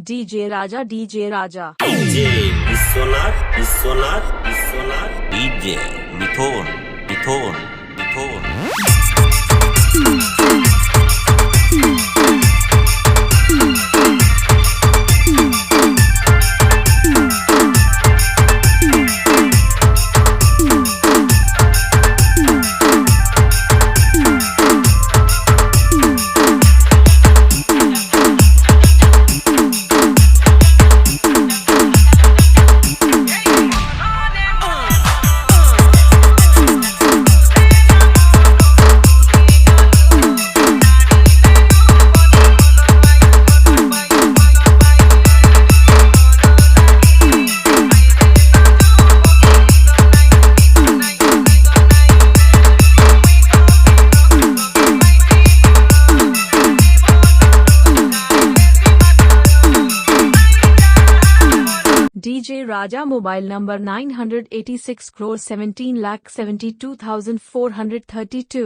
DJ Raja DJ Vishwanath DJ Mithun DJ Raja mobile number 986 crore 17,72,432